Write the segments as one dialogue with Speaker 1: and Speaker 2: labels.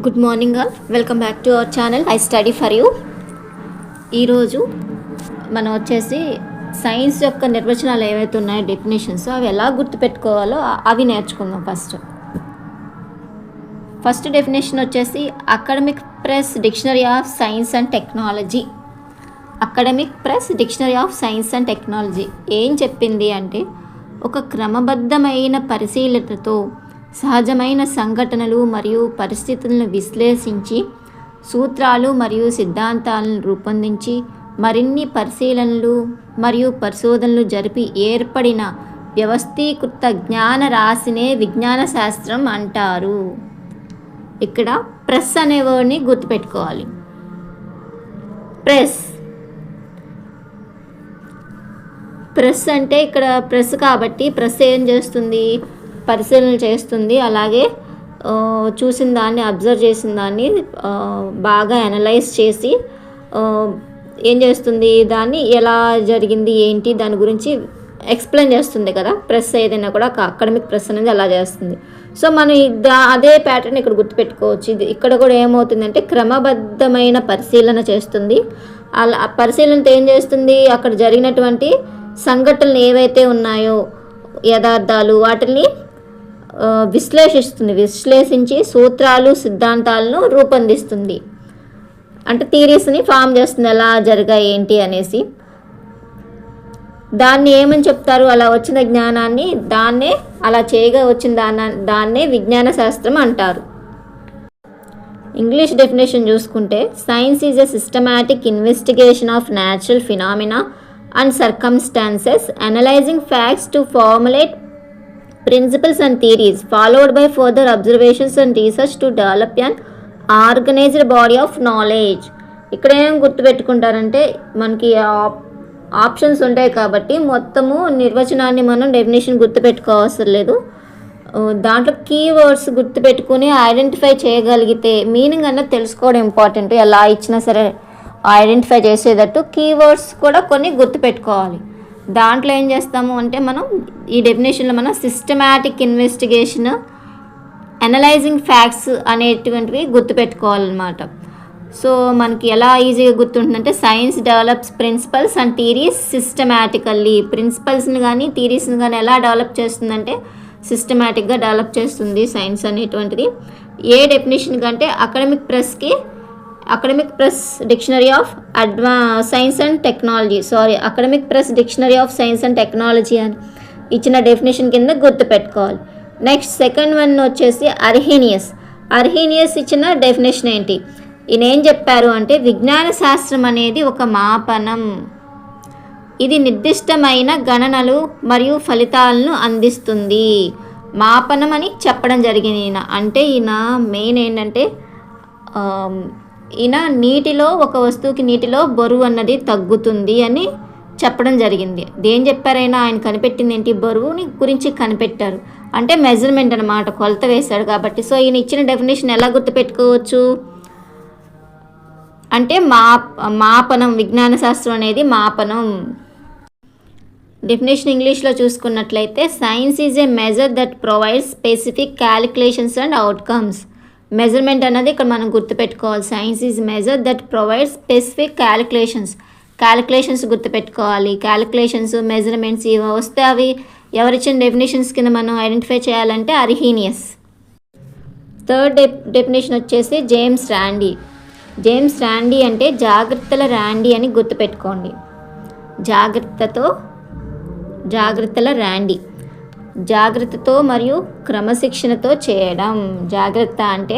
Speaker 1: Good morning all, welcome back to our channel I study for you. ఈరోజు మనం వచ్చేసి science యొక్క నిర్వచనాలు ఏవైతే ఉన్నాయో డెఫినేషన్స్ అవి ఎలా గుర్తుపెట్టుకోవాలో అవి నేర్చుకుందాం. ఫస్ట్ డెఫినేషన్ వచ్చేసి academic press dictionary of science and technology. Academic press dictionary of science and technology ఏం చెప్పింది అంటే, ఒక క్రమబద్ధమైన పరిశీలనతో సహజమైన సంఘటనలు మరియు పరిస్థితులను విశ్లేషించి సూత్రాలు మరియు సిద్ధాంతాలను రూపొందించి మరిన్ని పరిశీలనలు మరియు పరిశోధనలు జరిపి ఏర్పడిన వ్యవస్థీకృత జ్ఞాన రాశినే విజ్ఞాన శాస్త్రం అంటారు. ఇక్కడ ప్రెస్ అనే వర్డ్ని గుర్తుపెట్టుకోవాలి. ప్రెస్ అంటే ఇక్కడ ప్రెస్ కాబట్టి ప్రెస్ ఏం చేస్తుంది, పరిశీలన చేస్తుంది. అలాగే చూసిన దాన్ని, అబ్జర్వ్ చేసిన దాన్ని బాగా అనలైజ్ చేసి ఏం చేస్తుంది, దాన్ని ఎలా జరిగింది ఏంటి దాని గురించి ఎక్స్ప్లెయిన్ చేస్తుంది కదా. ప్రెస్ ఏదైనా కూడా అకాడమిక్ ప్రెస్ అనేది అలా చేస్తుంది. సో మనం అదే ప్యాటర్న్ ఇక్కడ గుర్తుపెట్టుకోవచ్చు. ఇక్కడ కూడా ఏమవుతుందంటే క్రమబద్ధమైన పరిశీలన చేస్తుంది. అలా పరిశీలనతో ఏం చేస్తుంది, అక్కడ జరిగినటువంటి సంఘటనలు ఏవైతే ఉన్నాయో యథార్థాలు వాటిని విశ్లేషించి సూత్రాలు సిద్ధాంతాలను రూపొందిస్తుంది. అంటే థియరీస్ని ఫామ్ చేస్తుంది, ఎలా జరిగాయి ఏంటి అనేసి. దాన్ని ఏమని చెప్తారు, అలా వచ్చిన జ్ఞానాన్ని, దాన్నే అలా చేయగా వచ్చిన దాన్నే విజ్ఞాన శాస్త్రం అంటారు. ఇంగ్లీష్ డెఫినేషన్ చూసుకుంటే, science is a systematic investigation of natural phenomena and circumstances, analyzing facts to formulate principles and theories, followed by further observations and research to develop an organized body of knowledge. ఇక్కడ ఏం గుర్తుపెట్టుకుంటారంటే, మనకి options ఉంటాయి కాబట్టి మొత్తము నిర్వచనాన్ని మనం definition గుర్తుపెట్టుకోవసరం లేదు. దాంట్లో కీవర్డ్స్ గుర్తుపెట్టుకుని ఐడెంటిఫై చేయగలిగితే మీనింగ్ అన్నది తెలుసుకోవడం ఇంపార్టెంట్. ఎలా ఇచ్చినా సరే ఐడెంటిఫై చేసేటట్టు కీవర్డ్స్ కూడా కొన్ని గుర్తుపెట్టుకోవాలి. దాంట్లో ఏం చేస్తాము అంటే, మనం ఈ డెఫినేషన్లో మనం సిస్టమాటిక్ ఇన్వెస్టిగేషన్, అనలైజింగ్ ఫ్యాక్ట్స్ అనేటువంటివి గుర్తుపెట్టుకోవాలన్నమాట. సో మనకి ఎలా ఈజీగా గుర్తుంటుందంటే, science develops principles and theories systematically. ప్రిన్సిపల్స్ని కానీ థియరీస్ని కానీ ఎలా డెవలప్ చేస్తుందంటే సిస్టమాటిక్గా డెవలప్ చేస్తుంది సైన్స్ అనేటువంటిది. ఏ డెఫినేషన్ కంటే academic press dictionary of science and technology academic press dictionary of science and technology అని ఇచ్చిన డెఫినేషన్ కింద గుర్తుపెట్టుకోవాలి. నెక్స్ట్ సెకండ్ వన్ వచ్చేసి అర్హీనియస్ ఇచ్చిన డెఫినేషన్ ఏంటి, ఈయన ఏం చెప్పారు అంటే, విజ్ఞాన శాస్త్రం అనేది ఒక మాపనం. ఇది నిర్దిష్టమైన గణనలు మరియు ఫలితాలను అందిస్తుంది. మాపనం అని చెప్పడం జరిగింది ఈయన. అంటే ఈయన మెయిన్ ఏంటంటే, ఈయన ఒక వస్తువుకి నీటిలో బరువు అన్నది తగ్గుతుంది అని చెప్పడం జరిగింది. దేని చెప్పారైనా ఆయన కనిపెట్టింది ఏంటి, బరువుని గురించి కనిపెట్టారు. అంటే మెజర్మెంట్ అన్నమాట, కొలత వేశాడు కాబట్టి. సో ఈయన ఇచ్చిన డెఫినేషన్ ఎలా గుర్తుపెట్టుకోవచ్చు అంటే, మాపనం, విజ్ఞాన శాస్త్రం అనేది మాపనం. డెఫినేషన్ ఇంగ్లీష్లో చూసుకున్నట్లయితే, science is a measure that provides specific calculations and outcomes. Measurement అన్నది ఇక్కడ మనం గుర్తుపెట్టుకోవాలి. Science is measure that provides specific calculations గుర్తుపెట్టుకోవాలి. క్యాలిక్యులేషన్స్, మెజర్మెంట్స్ ఇవి వస్తే అవి ఎవరిచ్చిన డెఫినేషన్స్ కింద మనం ఐడెంటిఫై చేయాలంటే అర్హీనియస్. థర్డ్ డెఫినేషన్ వచ్చేసి జేమ్స్ ర్యాండీ అంటే జాగ్రత్తల ర్యాండీ అని గుర్తుపెట్టుకోండి. జాగ్రత్తల ర్యాండీ, జాగ్రత్తతో మరియు క్రమశిక్షణతో చేయడం. జాగ్రత్త అంటే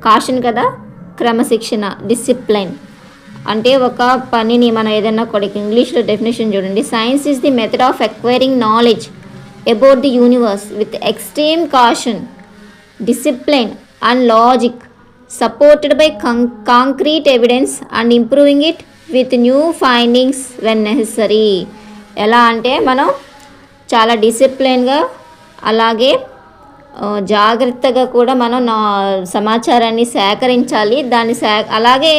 Speaker 1: కాషన్ కదా, క్రమశిక్షణ డిసిప్లైన్ అంటే ఒక పనిని మనం ఏదైనా కూడా. ఇంగ్లీష్లో డెఫినేషన్ చూడండి, science is the method of acquiring knowledge about the universe with extreme caution, discipline and logic, supported by concrete evidence and improving it with new findings when necessary. ఎలా అంటే మనం చాలా డిసిప్లిన్గా అలాగే జాగ్రత్తగా కూడా మనం సమాచారాన్ని సేకరించాలి. అలాగే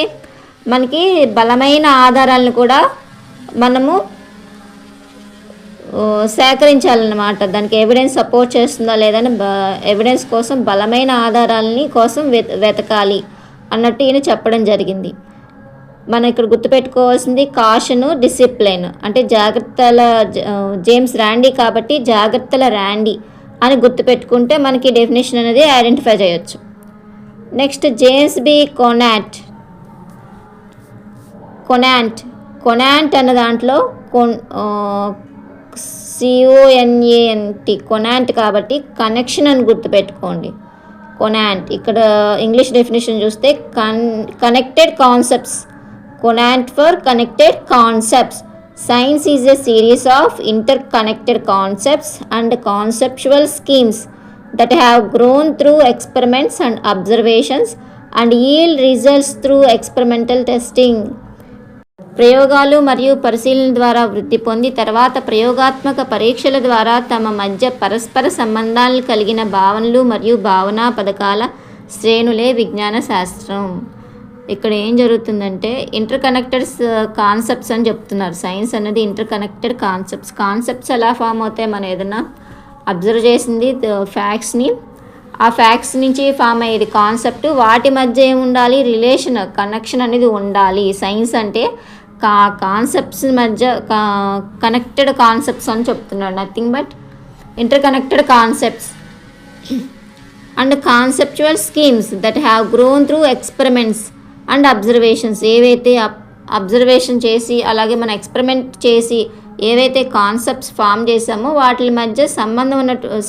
Speaker 1: మనకి బలమైన ఆధారాలను కూడా మనము సేకరించాలన్నమాట. దానికి ఎవిడెన్స్ సపోర్ట్ చేస్తుందా లేదని ఎవిడెన్స్ కోసం బలమైన ఆధారాలని కోసం వెతకాలి అన్నట్టు ఈయన చెప్పడం జరిగింది. మనం ఇక్కడ గుర్తుపెట్టుకోవాల్సింది కాషను, డిసిప్లైన్. అంటే జాగ్రత్తల జేమ్స్ ర్యాండీ కాబట్టి జాగ్రత్తల ర్యాండీ అని గుర్తుపెట్టుకుంటే మనకి డెఫినేషన్ అనేది ఐడెంటిఫై చేయొచ్చు. నెక్స్ట్ జేమ్స్ బి కొనాంట్ అన్న దాంట్లో CONANT కొనాంట్ కాబట్టి కనెక్షన్ అని గుర్తుపెట్టుకోండి. కొనాంట్ ఇక్కడ ఇంగ్లీష్ డెఫినేషన్ చూస్తే connected concepts. కొనాంట్ for connected concepts. Science is a series of interconnected concepts and conceptual schemes that have grown through experiments and observations and yield results through experimental testing. ప్రయోగాలు మరియు పరిశీలన ద్వారా వృద్ధి పొంది తర్వాత ప్రయోగాత్మక పరీక్షల ద్వారా తమ మధ్య పరస్పర సంబంధాలు కలిగిన భావనలు మరియు భావనా పథకాల శ్రేణులే విజ్ఞాన శాస్త్రం. ఇక్కడ ఏం జరుగుతుందంటే ఇంటర్ కనెక్టెడ్ కాన్సెప్ట్స్ అని చెప్తున్నారు. సైన్స్ అనేది ఇంటర్ కనెక్టెడ్ కాన్సెప్ట్స్ ఎలా ఫామ్ అవుతాయి, మనం ఏదైనా అబ్జర్వ్ చేసింది ఫ్యాక్ట్స్ని, ఆ ఫ్యాక్ట్స్ నుంచి ఫామ్ అయ్యేది కాన్సెప్ట్, వాటి మధ్య ఏమి ఉండాలి, రిలేషన్, కనెక్షన్ అనేది ఉండాలి. సైన్స్ అంటే కాన్సెప్ట్స్ మధ్య కనెక్టెడ్ కాన్సెప్ట్స్ అని చెప్తున్నాడు. Nothing but inter connected concepts and conceptual schemes that have grown through experiments and observations. ఏవైతే అబ్జర్వేషన్ చేసి అలాగే మనం ఎక్స్పెరిమెంట్ చేసి ఏవైతే కాన్సెప్ట్స్ ఫామ్ చేసామో వాటి మధ్య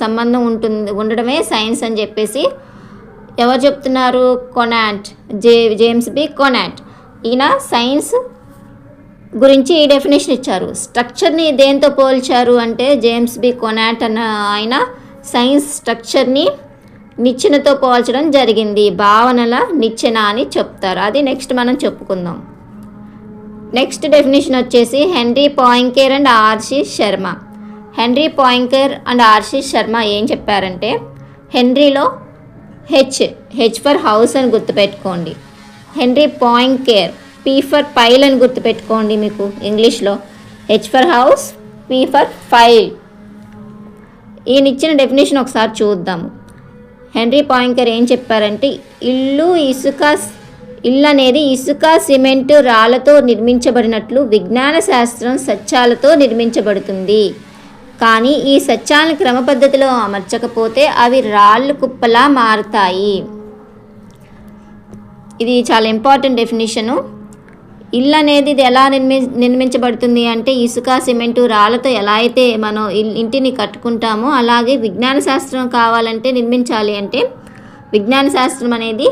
Speaker 1: సంబంధం ఉండడమే సైన్స్ అని చెప్పేసి ఎవరు చెప్తున్నారు? James B Conant. ఈయన సైన్స్ గురించి ఈ డెఫినేషన్ ఇచ్చారు. స్ట్రక్చర్ని దేంతో పోల్చారు అంటే జేమ్స్ బి కొనాంట్ అన్న ఆయన సైన్స్ స్ట్రక్చర్ని నిచ్చెనతో పోల్చడం జరిగింది. భావనల నిచ్చెన అని చెప్తారు. అది నెక్స్ట్ మనం చెప్పుకుందాం. నెక్స్ట్ డెఫినేషన్ వచ్చేసి Henri Poincare and RC Sharma. Henri Poincare and RC Sharma ఏం చెప్పారంటే హెన్రీలో హెచ్ ఫర్ హౌస్ అని గుర్తుపెట్టుకోండి. Henri Poincare P for pile అని గుర్తుపెట్టుకోండి. మీకు ఇంగ్లీష్లో H for house, P for file. ఈయన ఇచ్చిన డెఫినేషన్ ఒకసారి చూద్దాము. హెన్రీ పాయింకర్ ఏం చెప్పారంటే ఇల్లు అనేది ఇసుక, సిమెంటు, రాళ్లతో నిర్మించబడినట్లు విజ్ఞాన శాస్త్రం సత్యాలతో నిర్మించబడుతుంది. కానీ ఈ సత్యాలను క్రమ పద్ధతిలో అమర్చకపోతే అవి రాళ్ళు కుప్పలా మారుతాయి. ఇది చాలా ఇంపార్టెంట్ డెఫినేషను. ఇల్లు అనేది ఇది ఎలా నిర్మించబడుతుంది అంటే ఇసుక, సిమెంటు, రాళ్ళతో ఎలా అయితే మనం ఇంటిని కట్టుకుంటామో అలాగే విజ్ఞాన శాస్త్రం కావాలంటే నిర్మించాలి అంటే విజ్ఞాన శాస్త్రం అనేది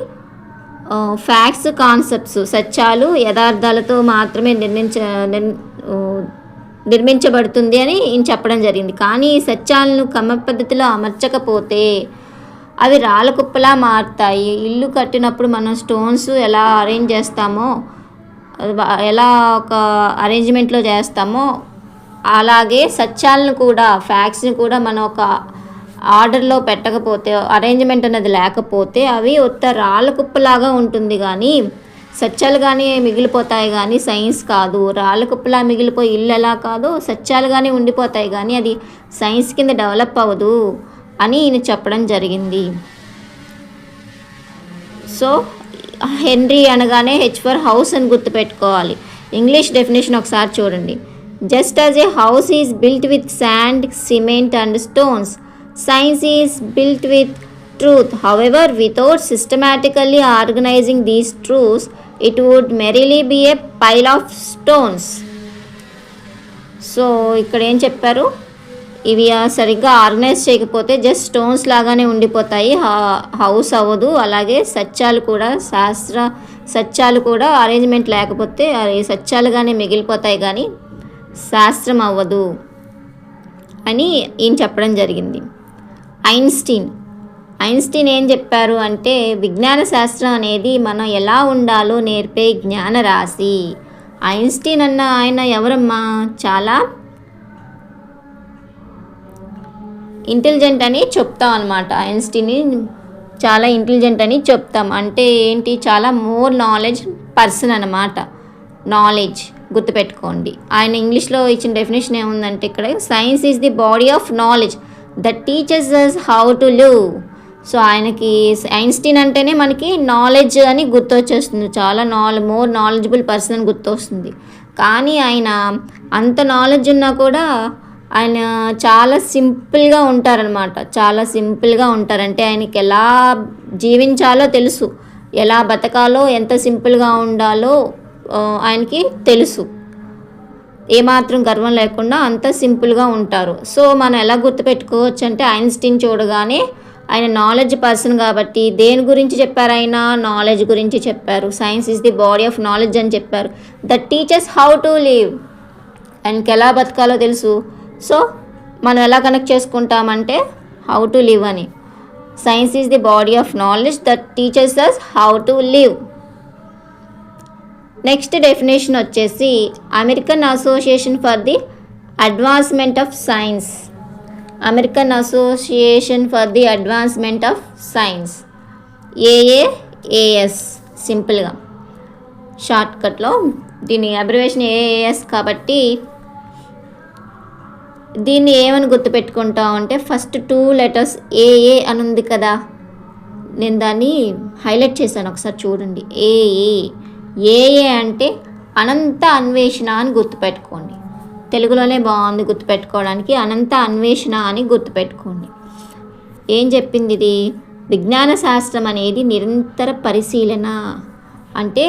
Speaker 1: ఫ్యాక్ట్స్, కాన్సెప్ట్స్, సత్యాలు, యథార్థాలతో మాత్రమే నిర్మించబడుతుంది అని చెప్పడం జరిగింది. కానీ ఈ సత్యాలను క్రమ పద్ధతిలో అమర్చకపోతే అవి రాళ్ళ కుప్పలా మారుతాయి. ఇల్లు కట్టినప్పుడు మనం స్టోన్స్ ఎలా అరేంజ్ చేస్తామో, ఎలా ఒక అరేంజ్మెంట్లో చేస్తామో అలాగే సత్యాలను కూడా, ఫ్యాక్ట్స్ని కూడా మనం ఒక ఆర్డర్లో పెట్టకపోతే, అరేంజ్మెంట్ అనేది లేకపోతే అవి ఉత్త రాళ్ళ కుప్పలాగా ఉంటుంది. కానీ సత్యాలు కానీ మిగిలిపోతాయి కానీ సైన్స్ కాదు. రాళ్ళ కుప్పలా మిగిలిపోయి ఇల్లు ఎలా కాదు సత్యాలు కానీ ఉండిపోతాయి కానీ అది సైన్స్ కింద డెవలప్ అవ్వదు అని ఈయన చెప్పడం జరిగింది. సో హెన్రీ అనగానే హెచ్ ఫర్ హౌస్ అని గుర్తుపెట్టుకోవాలి. ఇంగ్లీష్ డెఫినేషన్ ఒకసారి చూడండి. Just as a house is built with sand, cement and stones, science is built with truth. However, without systematically organizing these truths, it would merely be a pile of stones. So ఇక్కడ ఏం చెప్పారు, ఇవి సరిగ్గా organise చేయకపోతే just stones లాగానే ఉండిపోతాయి, house అవ్వదు. అలాగే సత్యాలు కూడా, సత్యాలు కూడా అరేంజ్మెంట్ లేకపోతే సత్యాలుగానే మిగిలిపోతాయి కానీ శాస్త్రం అవ్వదు అని ఈయన చెప్పడం జరిగింది. ఐన్స్టీన్ ఏం చెప్పారు అంటే విజ్ఞాన శాస్త్రం అనేది మనం ఎలా ఉండాలో నేర్పే జ్ఞాన రాశి. ఐన్స్టీన్ అన్న ఆయన ఎవరమ్మా, చాలా ఇంటెలిజెంట్ అని చెప్తాం అనమాట. ఐన్స్టీన్ని చాలా ఇంటెలిజెంట్ అని చెప్తాం. అంటే ఏంటి, చాలా మోర్ నాలెడ్జ్ పర్సన్ అనమాట. నాలెడ్జ్ గుర్తుపెట్టుకోండి. ఆయన ఇంగ్లీష్లో ఇచ్చిన డెఫినేషన్ ఏముందంటే ఇక్కడ science is the body of knowledge that teaches us how to live. So ఆయనకి ఐన్స్టీన్ అంటేనే మనకి నాలెడ్జ్ అని గుర్తొచ్చేస్తుంది, చాలా మోర్ నాలెడ్జబుల్ పర్సన్ అని గుర్తొస్తుంది. కానీ ఆయన అంత నాలెడ్జ్ ఉన్నా కూడా ఆయన చాలా సింపుల్గా ఉంటారనమాట. చాలా సింపుల్గా ఉంటారంటే ఆయనకి ఎలా జీవించాలో తెలుసు, ఎలా బతకాలో, ఎంత సింపుల్గా ఉండాలో ఆయనకి తెలుసు. ఏమాత్రం గర్వం లేకుండా అంత సింపుల్గా ఉంటారు. సో మనం ఎలా గుర్తుపెట్టుకోవచ్చు అంటే ఐన్స్టీన్ చూడగానే ఆయన నాలెడ్జ్ పర్సన్ కాబట్టి దేని గురించి చెప్పారు, ఆయన నాలెడ్జ్ గురించి చెప్పారు. Science is the body of knowledge అని చెప్పారు. That teaches how to live, ఆయనకి ఎలా బతకాలో తెలుసు. సో మనం ఎలా కనెక్ట్ చేసుకుంటామంటే హౌ టు లివ్ అని. Science is the body of knowledge that teaches us how to live. Next definition వచ్చేసి American Association for the Advancement of Science. American Association for the Advancement of Science, AAAS సింపుల్గా షార్ట్కట్లో. దీని abbreviation AAS కాబట్టి దీన్ని ఏమని గుర్తుపెట్టుకుంటాం అంటే first 2 letters ఏఏ అని ఉంది కదా, నేను దాన్ని హైలైట్ చేశాను, ఒకసారి చూడండి. ఏఏ అంటే అనంత అన్వేషణ అని గుర్తుపెట్టుకోండి. తెలుగులోనే బాగుంది గుర్తుపెట్టుకోవడానికి, అనంత అన్వేషణ అని గుర్తుపెట్టుకోండి. ఏం చెప్పింది ఇది? విజ్ఞాన శాస్త్రం అనేది నిరంతర పరిశీలన, అంటే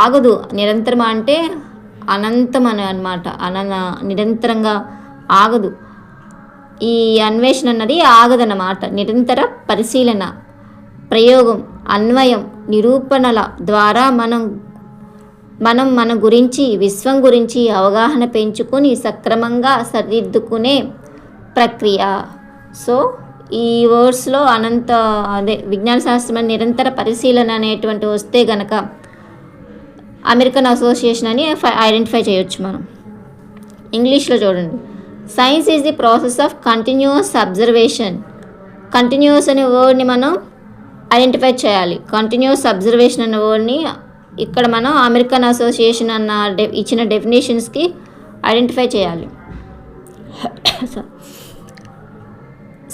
Speaker 1: ఆగదు. నిరంతరం అంటే అనంతం అని అనమాట, నిరంతరంగా ఆగదు. ఈ అన్వేషణ అన్నది ఆగదన్నమాట. నిరంతర పరిశీలన, ప్రయోగం, అన్వయం, నిరూపణల ద్వారా మనం మన గురించి, విశ్వం గురించి అవగాహన పెంచుకొని సక్రమంగా సరిదిద్దుకునే ప్రక్రియ. సో ఈ వర్డ్స్లో విజ్ఞాన శాస్త్రం నిరంతర పరిశీలన అనేటువంటి వస్తే గనక అమెరికన్ అసోసియేషన్ అని ఐడెంటిఫై చేయొచ్చు మనం. ఇంగ్లీష్లో చూడండి, science is the process of continuous observation. Continuous అనే వర్డ్ని మనం ఐడెంటిఫై చేయాలి. కంటిన్యూస్ అబ్జర్వేషన్ అనే వర్డ్ని ఇక్కడ మనం అమెరికన్ అసోసియేషన్ అన్న ఇచ్చిన డెఫినేషన్స్కి ఐడెంటిఫై చేయాలి.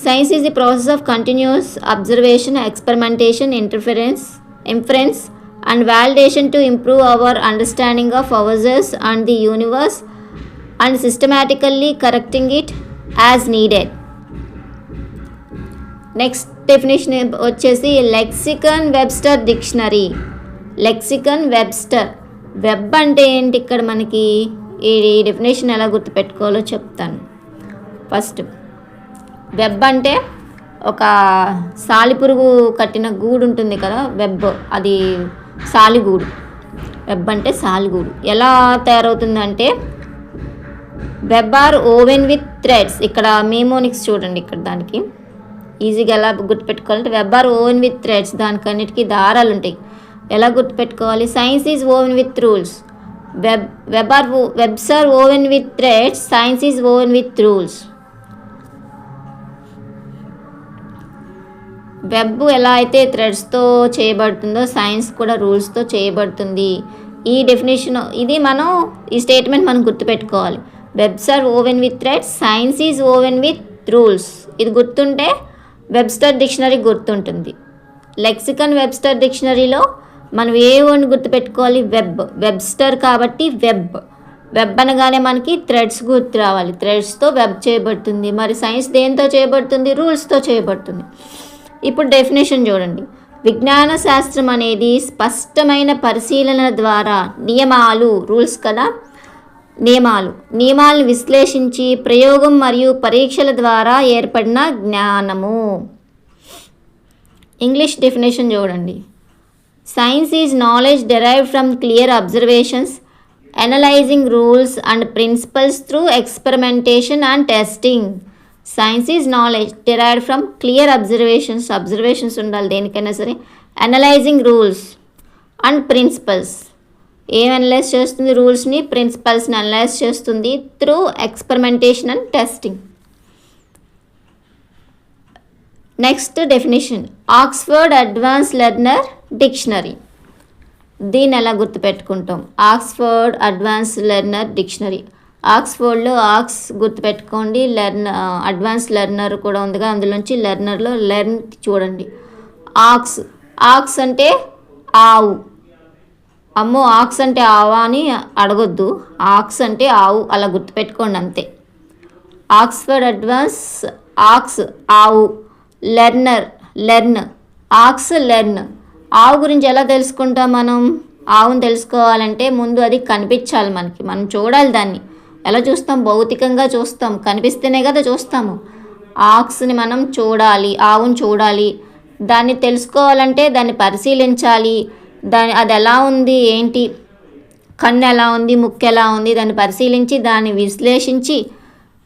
Speaker 1: Science is the process of continuous observation, experimentation, inference and validation to improve our understanding of ourselves and the universe and systematically correcting it as needed. Next definition వచ్చేసి lexicon Webster dictionary. Lexicon Webster, web అంటే ఏంటి? ఇక్కడ మనకి ఈ definition ఎలా గుర్తుపెట్టుకోవాలో చెప్తాను. First web అంటే ఒక సాలిపురుగు కట్టిన గూడు ఉంటుంది కదా, వెబ్, అది సాలిగూడు. వెబ్ అంటే సాలిగూడు. ఎలా తయారవుతుందంటే web are woven with threads. ఇక్కడ మీమోనిక్స్ చూడండి, ఇక్కడ దానికి ఈజీగా ఎలా గుర్తుపెట్టుకోవాలంటే web are woven with threads, దానికన్నిటికీ దారాలు ఉంటాయి. ఎలా గుర్తుపెట్టుకోవాలి? Science is woven with rules. Webs are woven with threads, science is woven with rules. Web ఎలా అయితే థ్రెడ్స్తో చేయబడుతుందో సైన్స్ కూడా రూల్స్తో చేయబడుతుంది. ఈ డెఫినేషన్ ఈ స్టేట్మెంట్ మనం గుర్తుపెట్టుకోవాలి. Webs are woven with threads, science is woven with rules. ఇది గుర్తుంటే వెబ్స్టర్ డిక్షనరీ గుర్తుంటుంది. లెక్సికన్ వెబ్స్టర్ డిక్షనరీలో మనం ఏ వర్డ్ని గుర్తుపెట్టుకోవాలి? వెబ్స్టర్ కాబట్టి వెబ్ అనగానే మనకి థ్రెడ్స్ గుర్తు రావాలి. థ్రెడ్స్తో వెబ్ చేయబడుతుంది. మరి సైన్స్ దేంతో చేయబడుతుంది? రూల్స్తో చేయబడుతుంది. ఇప్పుడు డెఫినేషన్ చూడండి. విజ్ఞాన శాస్త్రం అనేది స్పష్టమైన పరిశీలన ద్వారా నియమాలు, రూల్స్ కదా, నియమాలను విశ్లేషించి ప్రయోగం మరియు పరీక్షల ద్వారా ఏర్పడిన జ్ఞానము. ఇంగ్లీష్ డెఫినేషన్ చూడండి. Science is knowledge derived from clear observations, analyzing rules and principles through experimentation and testing. Science is knowledge derived from clear observations ఉండాలి దేనికైనా సరే. అనలైజింగ్ రూల్స్ అండ్ ప్రిన్సిపల్స్, ఏం అనలైజ్ చేస్తుంది? రూల్స్ని, ప్రిన్సిపల్స్ని అనలైజ్ చేస్తుంది through experimentation and testing. Next definition, Oxford advance learner dictionary. దీన్ని ఎలా గుర్తుపెట్టుకుంటాం? Oxford advance learner dictionary. ఆక్స్ఫర్డ్లో ఆక్స్ గుర్తుపెట్టుకోండి, అడ్వాన్స్ లెర్నర్ కూడా ఉందిగా, అందులోంచి లెర్నర్లో లెర్న్ చూడండి. ఆక్స్, ఆక్స్ అంటే ఆవు. అమ్మో ఆక్స్ అంటే ఆవా అని అడగొద్దు, ఆక్స్ అంటే ఆవు, అలా గుర్తుపెట్టుకోండి అంతే. ఆక్స్ఫర్డ్ అడ్వాన్స్, ఆక్స్ ఆవు, లెర్నర్ లెర్న్, ఆక్స్ లెర్న్. ఆవు గురించి ఎలా తెలుసుకుంటాం మనం? ఆవును తెలుసుకోవాలంటే ముందు అది కనిపించాలి మనకి, మనం చూడాలి దాన్ని. ఎలా చూస్తాం? భౌతికంగా చూస్తాం, కనిపిస్తేనే కదా చూస్తాము. ఆక్స్ని మనం చూడాలి, ఆవును చూడాలి. దాన్ని తెలుసుకోవాలంటే దాన్ని పరిశీలించాలి, అది ఎలా ఉంది ఏంటి, కన్ను ఎలా ఉంది, ముక్కు ఎలా ఉంది, దాన్ని పరిశీలించి దాన్ని విశ్లేషించి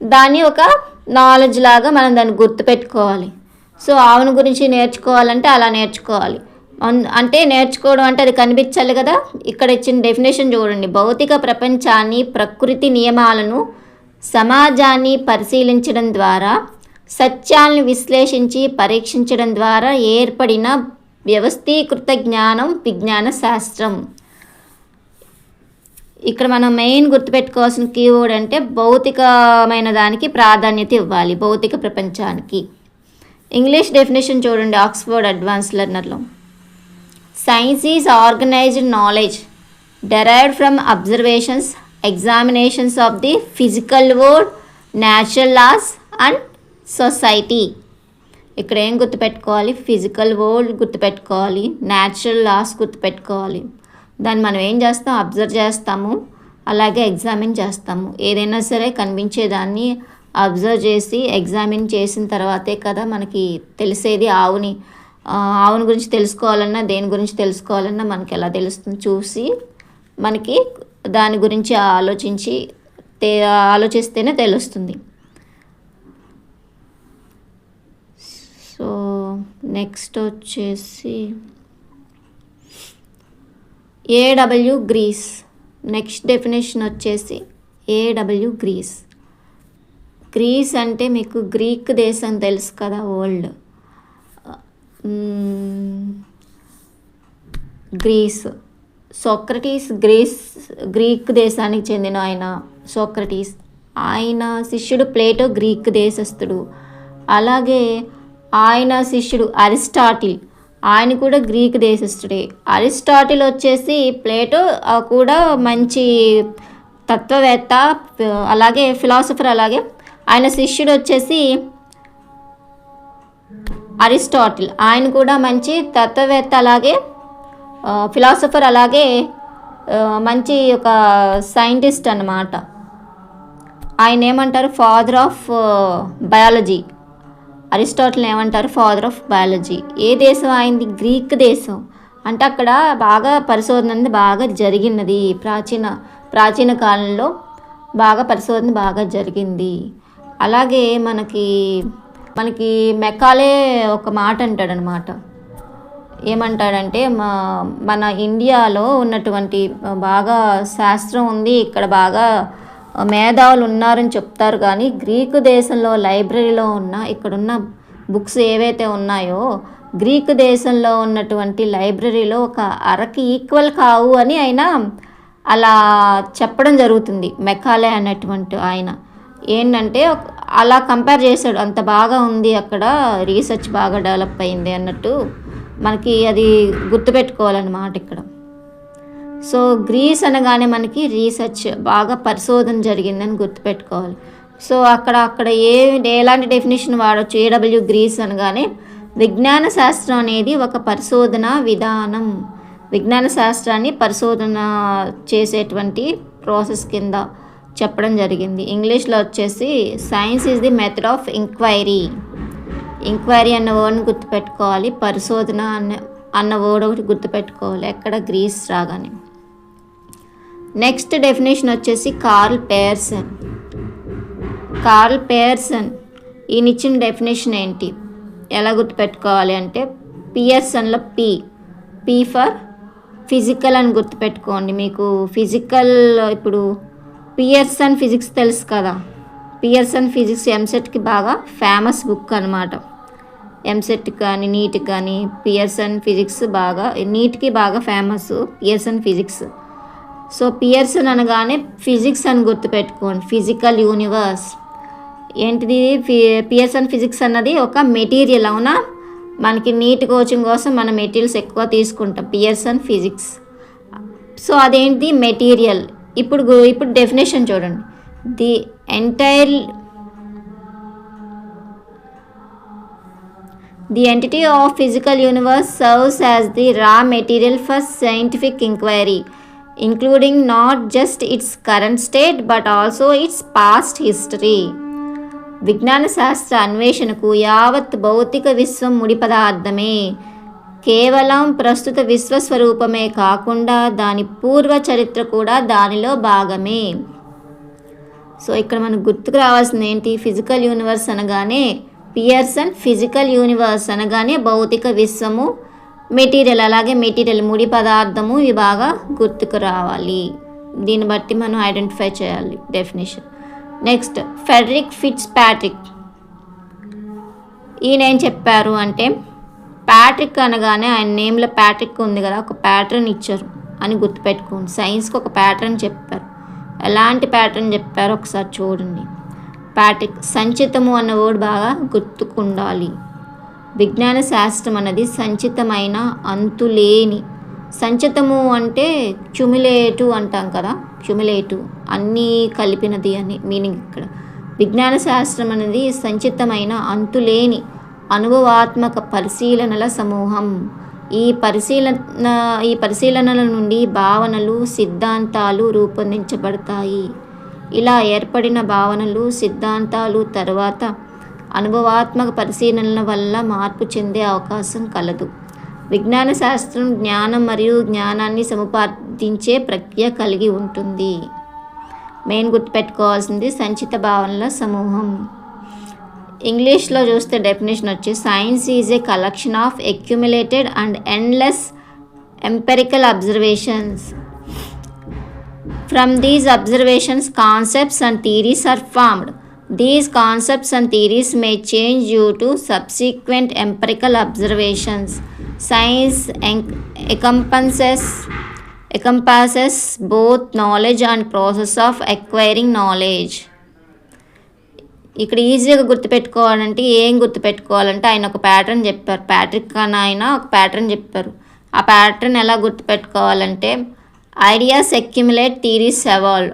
Speaker 1: దాన్ని ఒక నాలెడ్జ్ లాగా మనం దాన్ని గుర్తుపెట్టుకోవాలి. సో ఆవును గురించి నేర్చుకోవాలంటే అలా నేర్చుకోవాలి. అంటే నేర్చుకోవడం అంటే అది కనిపించాలి కదా. ఇక్కడ ఇచ్చిన డెఫినేషన్ చూడండి. భౌతిక ప్రపంచాన్ని, ప్రకృతి నియమాలను, సమాజాన్ని పరిశీలించడం ద్వారా, సత్యాలను విశ్లేషించి పరీక్షించడం ద్వారా ఏర్పడిన వ్యవస్థీకృత జ్ఞానం విజ్ఞాన శాస్త్రం. ఇక్కడ మనం మెయిన్ గుర్తుపెట్టుకోవాల్సిన కీవర్డ్ అంటే భౌతికమైన దానికి ప్రాధాన్యత ఇవ్వాలి, భౌతిక ప్రపంచానికి. ఇంగ్లీష్ డెఫినేషన్ చూడండి ఆక్స్ఫర్డ్ అడ్వాన్స్ లెర్నర్లో. Science is organised knowledge derived from observations, examinations of the physical world, natural laws and society. ఇక్కడ ఏం గుర్తుపెట్టుకోవాలి? ఫిజికల్ వరల్డ్ గుర్తుపెట్టుకోవాలి, న్యాచురల్ లాస్ గుర్తుపెట్టుకోవాలి. దాన్ని మనం ఏం చేస్తాం? అబ్జర్వ్ చేస్తాము, అలాగే ఎగ్జామిన్ చేస్తాము. ఏదైనా సరే కనిపించేదాన్ని అబ్జర్వ్ చేసి ఎగ్జామిన్ చేసిన తర్వాతే కదా మనకి తెలిసేది. ఆవుని గురించి తెలుసుకోవాలన్నా, దేని గురించి తెలుసుకోవాలన్నా మనకి ఎలా తెలుస్తుంది? చూసి మనకి దాని గురించి ఆలోచిస్తేనే తెలుస్తుంది. సో నెక్స్ట్ వచ్చేసి ఏడబ్ల్యూ గ్రీస్. నెక్స్ట్ డెఫినేషన్ వచ్చేసి ఏడబ్ల్యూ గ్రీస్. గ్రీస్ అంటే మీకు గ్రీక్ దేశం తెలుసు కదా, వరల్డ్. గ్రీస్, సోక్రటీస్ గ్రీక్ దేశానికి చెందిన ఆయన సోక్రటీస్. ఆయన శిష్యుడు ప్లేటో గ్రీక్ దేశస్థుడు. అలాగే ఆయన శిష్యుడు అరిస్టాటిల్, ఆయన కూడా గ్రీక్ దేశస్థుడే. అరిస్టాటిల్ వచ్చేసి ప్లేటో కూడా మంచి తత్వవేత్త, అలాగే ఫిలాసఫర్. అలాగే ఆయన శిష్యుడు వచ్చేసి అరిస్టాటిల్, ఆయన కూడా మంచి తత్వవేత్త, అలాగే ఫిలాసఫర్, అలాగే మంచి ఒక సైంటిస్ట్ అన్నమాట. ఆయన ఏమంటారు? Father of biology. అరిస్టాటిల్ ఏమంటారు? Father of biology. ఏ దేశం అయింది? గ్రీక్ దేశం. అంటే అక్కడ బాగా పరిశోధన అనేది బాగా జరిగినది. ప్రాచీన కాలంలో బాగా పరిశోధన బాగా జరిగింది. అలాగే మనకి మెకాలే ఒక మాట అంటాడనమాట. ఏమంటాడంటే, మన ఇండియాలో ఉన్నటువంటి బాగా శాస్త్రం ఉంది, ఇక్కడ బాగా మేధావులు ఉన్నారని చెప్తారు, కానీ గ్రీకు దేశంలో లైబ్రరీలో ఇక్కడున్న బుక్స్ ఏవైతే ఉన్నాయో గ్రీకు దేశంలో ఉన్నటువంటి లైబ్రరీలో ఒక అరకి ఈక్వల్ కావు అని ఆయన అలా చెప్పడం జరుగుతుంది. మెకాలే అనేటువంటి ఆయన ఏంటంటే అలా కంపేర్ చేశాడు. అంత బాగా ఉంది అక్కడ, రీసెర్చ్ బాగా డెవలప్ అయింది అన్నట్టు మనకి అది గుర్తుపెట్టుకోవాలన్నమాట ఇక్కడ. సో గ్రీస్ అనగానే మనకి రీసెర్చ్ బాగా పరిశోధన జరిగిందని గుర్తుపెట్టుకోవాలి. సో అక్కడ ఎలాంటి డెఫినేషన్ వాడచ్చు? ఏడబ్ల్యూ గ్రీస్ అనగానే విజ్ఞాన శాస్త్రం అనేది ఒక పరిశోధన విధానం, విజ్ఞాన శాస్త్రాన్ని పరిశోధన చేసేటువంటి ప్రాసెస్ కింద చెప్పడం జరిగింది. ఇంగ్లీష్లో వచ్చేసి science is the method of enquiry. Enquiry అన్న వర్డ్ని గుర్తుపెట్టుకోవాలి, పరిశోధన అన్న వర్డ్ ఒకటి గుర్తుపెట్టుకోవాలి ఎక్కడ గ్రీస్ రాగానే. నెక్స్ట్ డెఫినేషన్ వచ్చేసి కార్ల్ పేర్సన్. ఈయన ఇచ్చిన డెఫినేషన్ ఏంటి, ఎలా గుర్తుపెట్టుకోవాలి అంటే పియర్సన్లో పి ఫర్ ఫిజికల్ అని గుర్తుపెట్టుకోండి. మీకు ఫిజికల్, ఇప్పుడు పియర్సన్ ఫిజిక్స్ తెలుసు కదా, పియర్సన్ ఫిజిక్స్ ఎంసెట్కి బాగా ఫేమస్ బుక్ అనమాట. ఎంసెట్ కానీ నీట్ కానీ పియర్సన్ ఫిజిక్స్ బాగా, నీట్కి బాగా famous Pearson physics. So Pearson అనగానే ఫిజిక్స్ అని గుర్తుపెట్టుకోండి, ఫిజికల్ యూనివర్స్. ఏంటిది పియర్సన్ ఫిజిక్స్ అన్నది ఒక మెటీరియల్. అవునా, మనకి నీట్ కోచింగ్ కోసం మన మెటీరియల్స్ ఎక్కువ తీసుకుంటాం, పియర్సన్ ఫిజిక్స్. సో అదేంటి మెటీరియల్. ఇప్పుడు డెఫినేషన్ చూడండి. The entity of physical universe serves as the raw material for scientific inquiry, including not just its current state but also its past history. విజ్ఞాన శాస్త్ర అన్వేషణకు యావత్ భౌతిక విశ్వం ముడి పదార్థమే. కేవలం ప్రస్తుత విశ్వస్వరూపమే కాకుండా దాని పూర్వ చరిత్ర కూడా దానిలో భాగమే. సో ఇక్కడ మనకు గుర్తుకు రావాల్సింది ఏంటి, ఫిజికల్ యూనివర్స్ అనగానే పియర్సన్ ఫిజికల్ యూనివర్స్ అనగానే భౌతిక విశ్వము, మెటీరియల్, అలాగే మెటీరియల్ ముడి పదార్థము, ఇవి బాగా గుర్తుకు రావాలి. దీన్ని బట్టి మనం ఐడెంటిఫై చేయాలి definition. Next Frederick Fitzpatrick. ఈయన ఏం చెప్పారు అంటే, ప్యాట్రిక్ అనగానే ఆయన నేమ్లో ప్యాట్రిక్ ఉంది కదా, ఒక ప్యాటర్న్ ఇచ్చారు అని గుర్తుపెట్టుకోండి. సైన్స్కి ఒక ప్యాటర్న్ చెప్పారు. ఎలాంటి ప్యాటర్న్ చెప్పారో ఒకసారి చూడండి. ప్యాట్రిక్ సంచితము అన్న వర్డ్ బాగా గుర్తుకుండాలి. విజ్ఞాన శాస్త్రం అన్నది సంచితమైన, అంతులేని. సంచితము అంటే క్యుములేటివ్ అంటాం కదా, క్యుములేటివ్ అన్నీ కలిపినది అని మీనింగ్ ఇక్కడ. విజ్ఞాన శాస్త్రం అనేది సంచితమైన, అంతులేని అనుభవాత్మక పరిశీలనల సమూహం. ఈ పరిశీలనల నుండి భావనలు, సిద్ధాంతాలు రూపొందించబడతాయి. ఇలా ఏర్పడిన భావనలు, సిద్ధాంతాలు తర్వాత అనుభవాత్మక పరిశీలనల వల్ల మార్పు చెందే అవకాశం కలదు. విజ్ఞాన శాస్త్రం జ్ఞానం మరియు జ్ఞానాన్ని సముపార్జించే ప్రక్రియ కలిగి ఉంటుంది. మెయిన్ గుర్తుపెట్టుకోవాల్సింది సంచిత భావనల సమూహం. ఇంగ్లీష్లో చూస్తే డెఫినేషన్ వచ్చి, science is a collection of accumulated and endless empirical observations. From these observations, concepts and theories are formed. These concepts and theories may change due to subsequent empirical observations. Science encompasses both knowledge and process of acquiring knowledge. ఇక్కడ ఈజీగా గుర్తుపెట్టుకోవాలంటే ఏం గుర్తుపెట్టుకోవాలంటే, ఆయన ఒక pattern చెప్పారు. Patrick అని ఆయన ఒక pattern చెప్పారు. ఆ ప్యాటర్న్ ఎలా గుర్తుపెట్టుకోవాలంటే, ఐడియాస్ అక్యుములేట్, థియరీస్ ఎవాల్వ్.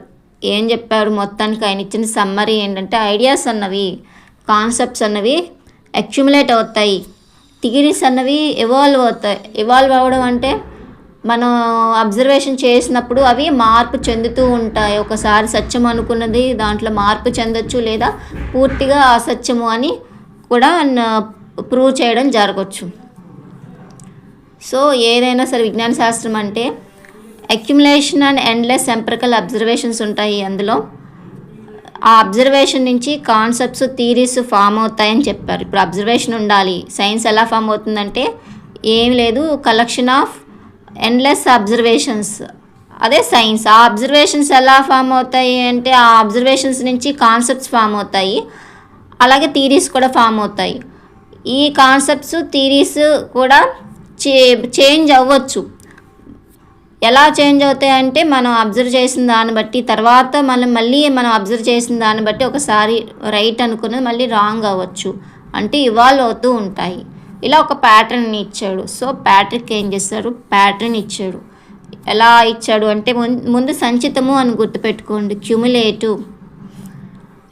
Speaker 1: ఏం చెప్పారు మొత్తానికి ఆయన ఇచ్చిన సమ్మరీ ఏంటంటే, ఐడియాస్ అన్నవి, కాన్సెప్ట్స్ అన్నవి అక్యుములేట్ అవుతాయి, థియరీస్ అన్నవి ఎవాల్వ్ అవుతాయి. ఎవాల్వ్ అవ్వడం అంటే మనం అబ్జర్వేషన్ చేసినప్పుడు అవి మార్పు చెందుతూ ఉంటాయి. ఒకసారి సత్యం అనుకున్నది దాంట్లో మార్పు చెందొచ్చు, లేదా పూర్తిగా అసత్యము అని కూడా ప్రూవ్ చేయడం జరగవచ్చు. సో ఏదైనా సరే విజ్ఞాన శాస్త్రం అంటే accumulation and endless empirical observations ఉంటాయి. అందులో ఆ అబ్జర్వేషన్ నుంచి కాన్సెప్ట్స్, థియరీస్ ఫామ్ అవుతాయని చెప్పారు. ఇప్పుడు అబ్జర్వేషన్ ఉండాలి. సైన్స్ ఎలా ఫామ్ అవుతుందంటే ఏం లేదు, కలెక్షన్ ఆఫ్ ఎండ్లెస్ అబ్జర్వేషన్స్, అదే సైన్స్. ఆ అబ్జర్వేషన్స్ ఎలా ఫామ్ అవుతాయి అంటే, ఆ అబ్జర్వేషన్స్ నుంచి కాన్సెప్ట్స్ ఫామ్ అవుతాయి, అలాగే థియరీస్ కూడా ఫామ్ అవుతాయి. ఈ కాన్సెప్ట్స్, థియరీస్ కూడా చేంజ్ అవ్వచ్చు. ఎలా చేంజ్ అవుతాయి అంటే, మనం అబ్జర్వ్ చేసిన దాన్ని బట్టి, తర్వాత మనం అబ్జర్వ్ చేసిన దాన్ని బట్టి ఒకసారి రైట్ అనుకున్నది మళ్ళీ రాంగ్ అవ్వచ్చు, అంటే ఇవాల్వ్ అవుతూ ఉంటాయి. ఇలా ఒక ప్యాటర్న్ ఇచ్చాడు. సో ప్యాట్రిక్ ఏం చేశారు, ప్యాటర్న్ ఇచ్చాడు. ఎలా ఇచ్చాడు అంటే, ముందు సంచితము అని గుర్తుపెట్టుకోండి,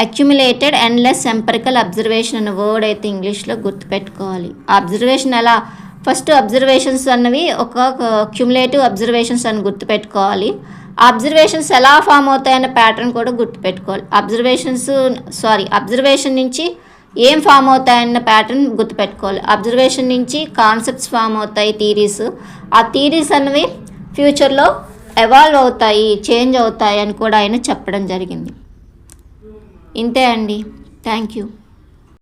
Speaker 1: అక్యుములేటెడ్ ఎండ్లెస్ ఎంపెరికల్ అబ్జర్వేషన్ అనే వర్డ్ అయితే ఇంగ్లీష్లో గుర్తుపెట్టుకోవాలి. అబ్జర్వేషన్ ఎలా, ఫస్ట్ అబ్జర్వేషన్స్ అన్నవి ఒక క్యుములేటివ్ అబ్జర్వేషన్స్ అని గుర్తుపెట్టుకోవాలి. ఆ అబ్జర్వేషన్స్ ఎలా ఫామ్ అవుతాయన్న ప్యాటర్న్ కూడా గుర్తుపెట్టుకోవాలి. అబ్జర్వేషన్ నుంచి ఏం ఫామ్ అవుతాయన్న ప్యాటర్న్ గుర్తుపెట్టుకోవాలి. అబ్జర్వేషన్ నుంచి కాన్సెప్ట్స్ ఫామ్ అవుతాయి, థియరీస్. ఆ థియరీస్ అన్నవి ఫ్యూచర్లో ఎవాల్వ్ అవుతాయి, చేంజ్ అవుతాయి అని కూడా ఆయన చెప్పడం జరిగింది. ఇంతే అండి. Thank you.